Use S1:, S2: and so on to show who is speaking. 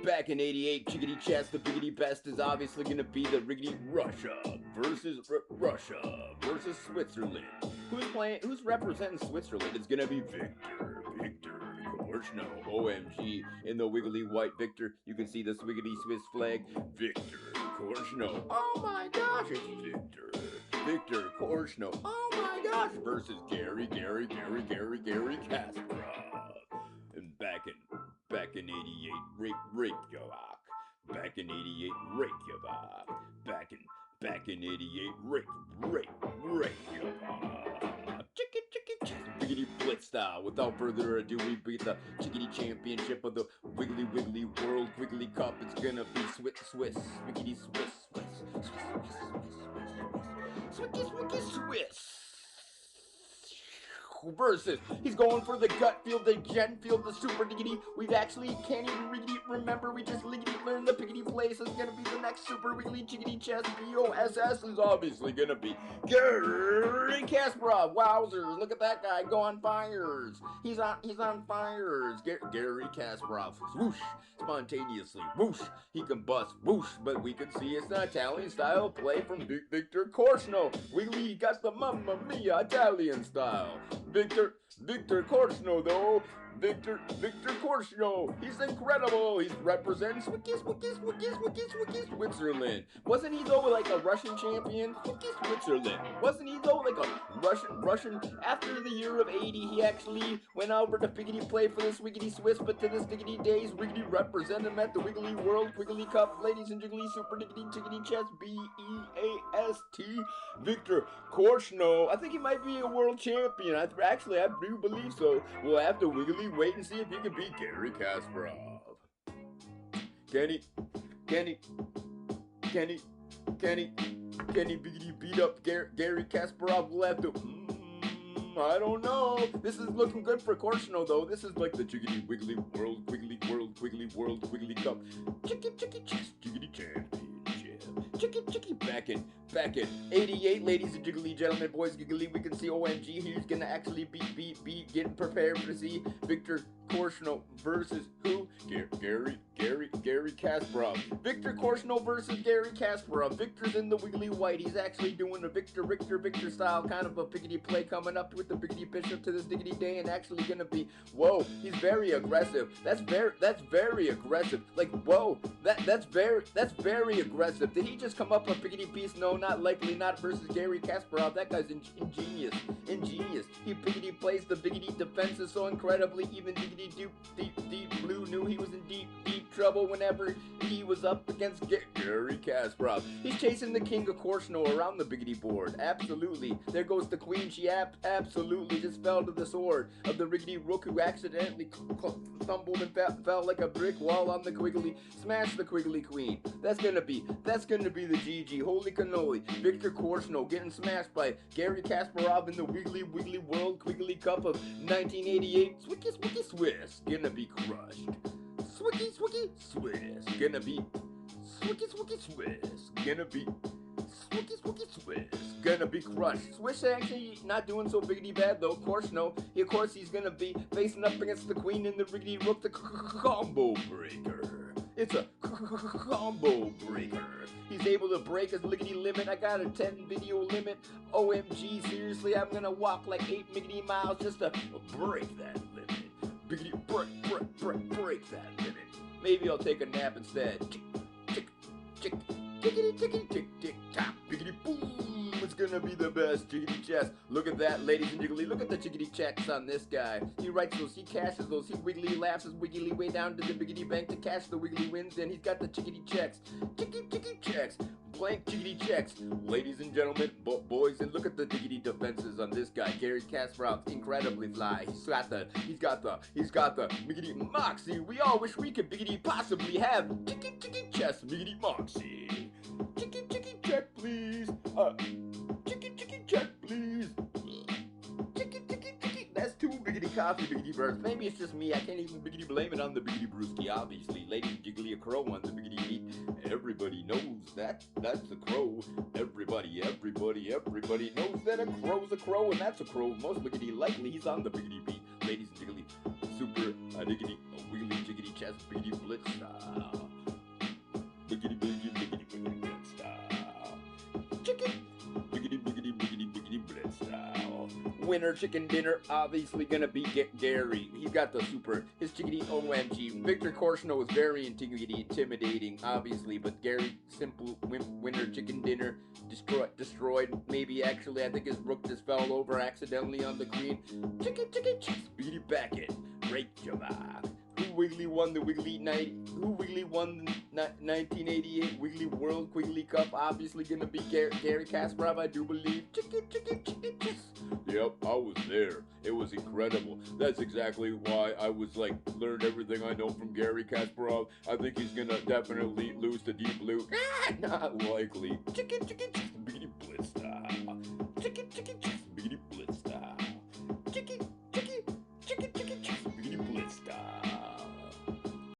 S1: Back in '88, chickadee chest, the biggity best is obviously gonna be the riggedy Russia versus Switzerland. Who's representing Switzerland? It's gonna be Viktor Kortschnoj. OMG, in the wiggly white Viktor, you can see the swiggity Swiss flag. Viktor Kortschnoj. Oh my gosh, it's Viktor Kortschnoj. Oh my gosh, versus Garry Kasparov. And back in '88, Reykjavik. Back in '88, Reykjavik. Back in '88, Reykjavik. Biggity blitz style. Without further ado, we beat the chickadee championship of the Wiggly World Quigley Cup. It's gonna be Swiss. Wiggity Swiss. Versus, he's going for the gut field, the gen field, the super diggity. We've actually can't even really remember. We just liggity learned the piggity place is gonna be the next super wiggly chickadee chest. BOSS is obviously gonna be Garry Kasparov. Wowzers! Look at that guy go on fires. He's on fires. Garry Kasparov. Swoosh! Spontaneously. Whoosh! He can bust. Whoosh! But we can see it's an Italian style play from Viktor Kortschnoj. Wiggly got the Mamma Mia Italian style. Viktor Kortschnoj, though. Viktor Kortschnoj. He's incredible. He's representing Switzerland. Wasn't he though like a Russian champion? Switzerland. Wasn't he though like a Russian? After the year of '80, he actually went over to Figgity play for this Wiggity Swiss, but to this diggity days, Wiggity represented him at the Wiggly World Quigley Cup. Ladies and jiggly super diggity chickadee chest. BEAST. Viktor Kortschnoj. I think he might be a world champion. I do believe so. We'll have to wiggly wait and see if he can beat Garry Kasparov. Can he biggity beat up Garry Kasparov? We'll have to. I don't know. This is looking good for Kortschnoj though. This is like the Chickadee Wiggly World Quigley Cup. Chickadee Championship. Chicky back in '88, ladies and jiggly gentlemen, boys giggly, we can see OMG he's gonna actually be getting prepared to see Viktor Kortschnoj versus who? Garry Kasparov. Viktor Kortschnoj versus Garry Kasparov. Viktor's in the wiggly white. He's actually doing a Viktor style kind of a piggity play coming up with the biggity bishop to this diggity day and actually gonna be whoa, he's very aggressive. That's very aggressive. Like whoa, that's very aggressive. Did he just come up a piggity piece? No, not likely, not versus Garry Kasparov. That guy's ingenious. He piggity plays the biggity defenses so incredibly. Even diggity deep blue knew he was in deep trouble whenever he was up against Garry Kasparov. He's chasing the king of Kortschnoj around the biggity board. Absolutely. There goes the queen. She absolutely just fell to the sword of the riggedy rook who accidentally stumbled and fell like a brick wall on the quiggly. Smashed the quiggly queen. That's gonna be the GG. Holy cannoli. Viktor Kortschnoj getting smashed by Garry Kasparov in the Wiggly World Quigley Cup of 1988. Swiggy Swiss. Gonna be crushed. Swiggy Swiss. Gonna be Swiggy Swiss. Gonna be Swiggy Swiss. Gonna be crushed. Swiss actually not doing so biggity bad though. Kortschnoj, of course he's gonna be facing up against the queen and the riggedy rook, the combo breaker. It's a combo breaker. He's able to break his liggity limit. I got a 10 video limit. OMG, seriously, I'm gonna walk like 8 miggity miles just to break that limit. Biggity break that limit. Maybe I'll take a nap instead. Tick, tock, biggity boom. It's gonna be the best chickadee chest. Look at that, ladies and jiggly. Look at the chickadee checks on this guy. He writes those, he cashes those, he wiggly laughs his wiggly way down to the biggity bank to cash the wiggly wins, and he's got the chickadee checks. Chickadee checks. Blank chickadee checks. Ladies and gentlemen, boys, and look at the diggity defenses on this guy. Garry Kasparov, incredibly fly. He's got the biggity moxie. We all wish we could biggity possibly have chickadee chest biggity moxie. Chickadee check, please. Chickadee check, please. Chickadee. That's two biggity coffee biggity birds. Maybe it's just me. I can't even biggity blame it on the biggity brewski. Obviously, lady jiggly a crow on the biggity meat. Everybody knows that. That's a crow. Everybody knows that a crow's a crow, and that's a crow. Most biggity likely he's on the biggity beat. Ladies and jiggly, super diggity. wiggly jiggity chest, biggity blitz style. Biggity biggity biggity biggity blitz style. Chicken. Biggity biggity biggity biggity blitz style. Winner chicken dinner, obviously gonna be Garry. He's got the his chickadee OMG. Viktor Kortschnoj was very intimidating, obviously, but Garry, simple winner chicken dinner, destroyed. Maybe actually, I think his rook just fell over accidentally on the queen. Chicken, speedy back it. Reykjavik. Who Wiggly won the Wiggly night? Who Wiggly won the 1988 Wiggly World Quigley Cup? Obviously gonna be Garry Kasparov, I do believe. Chicken. Yep, I was there. It was incredible. That's exactly why I was like, learned everything I know from Garry Kasparov. I think he's gonna definitely lose to Deep Blue. Not likely. Chicken, beady blitz style. Chicken.